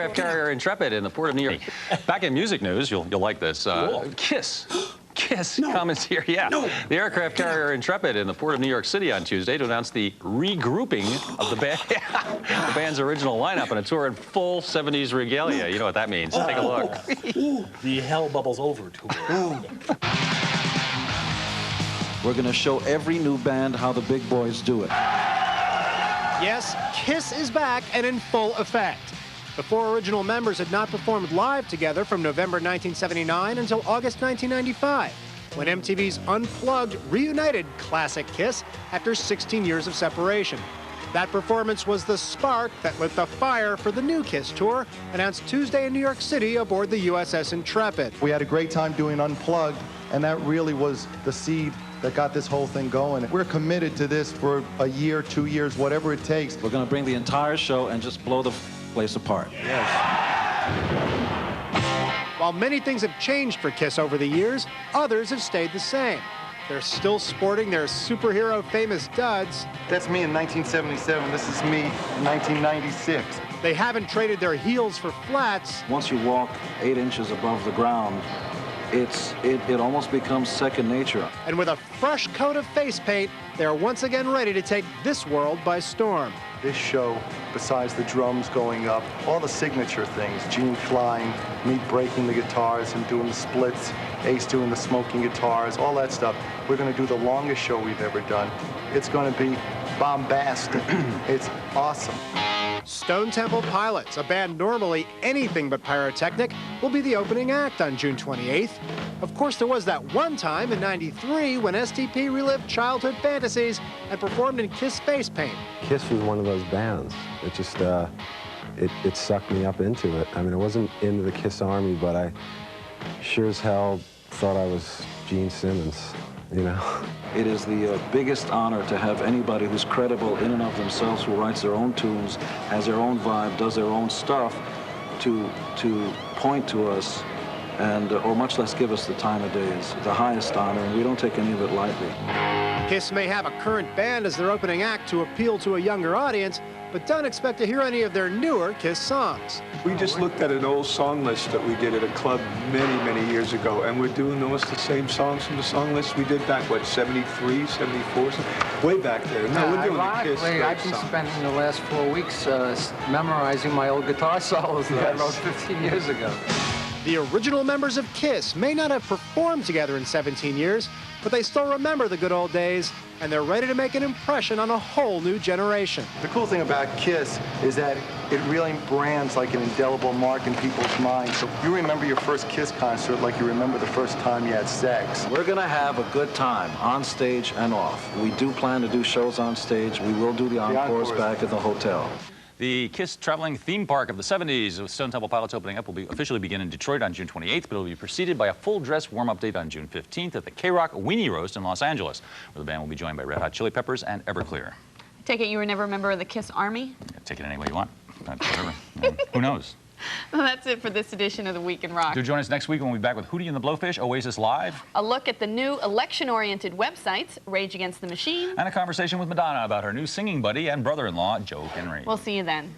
Aircraft carrier Intrepid in the port of New York. Back in music news, you'll like this. Kiss comments here. Yeah. The aircraft carrier Intrepid in the port of New York City on Tuesday to announce the regrouping of the band, the band's original lineup on a tour in full 70s regalia. You know what that means. Take a look. The Hell Bubbles Over tour. We're going to show every new band how the big boys do it. Yes, Kiss is back and in full effect. The four original members had not performed live together from November 1979 until August 1995, when MTV's Unplugged reunited classic Kiss after 16 years of separation. That performance was the spark that lit the fire for the new Kiss tour, announced Tuesday in New York City aboard the USS Intrepid. We had a great time doing Unplugged, and that really was the seed that got this whole thing going. We're committed to this for a year, 2 years, whatever it takes. We're going to bring the entire show and just blow the place apart. Yes. While many things have changed for Kiss over the years, others have stayed the same. They're still sporting their superhero famous duds. That's me in 1977. This is me in 1996. They haven't traded their heels for flats. Once you walk 8 inches above the ground, it almost becomes second nature. And with a fresh coat of face paint, they are once again ready to take this world by storm. This show, besides the drums going up, all the signature things, Gene flying, me breaking the guitars and doing the splits, Ace doing the smoking guitars, all that stuff, we're going to do the longest show we've ever done. It's going to be bombastic. It's awesome. Stone Temple Pilots, a band normally anything but pyrotechnic, will be the opening act on June 28th. Of course, there was that one time in '93 when STP relived childhood fantasies and performed in Kiss face paint. Kiss was one of those bands. It just, it sucked me up into it. I mean, I wasn't into the Kiss Army, but I sure as hell thought I was Gene Simmons, you know? It is the biggest honor to have anybody who's credible in and of themselves, who writes their own tunes, has their own vibe, does their own stuff, to point to us and, or much less give us the time of day. Is the highest honor, and we don't take any of it lightly. Kiss may have a current band as their opening act to appeal to a younger audience, but don't expect to hear any of their newer Kiss songs. We just looked at an old song list that we did at a club many, many years ago, and we're doing almost the same songs from the song list we did back, what, 73, 74, way back there. No, we're doing the Kiss I've been spending the last 4 weeks memorizing my old guitar solos that I wrote 15 years ago. The original members of Kiss may not have performed together in 17 years, but they still remember the good old days, and they're ready to make an impression on a whole new generation. The cool thing about Kiss is that it really brands like an indelible mark in people's minds. So you remember your first Kiss concert like you remember the first time you had sex. We're going to have a good time, on stage and off. We do plan to do shows on stage. We will do the encores back at the hotel. The Kiss traveling theme park of the 70s with Stone Temple Pilots opening up will officially begin in Detroit on June 28th, but it will be preceded by a full-dress warm-up date on June 15th at the K-Rock Weenie Roast in Los Angeles, where the band will be joined by Red Hot Chili Peppers and Everclear. Take it you were never a member of the Kiss Army? Take it any way you want. Whatever. Who knows? Well, that's it for this edition of the Week in Rock. Do join us next week when we'll be back with Hootie and the Blowfish, Oasis Live. A look at the new election-oriented websites, Rage Against the Machine. And a conversation with Madonna about her new singing buddy and brother-in-law, Joe Henry. We'll see you then.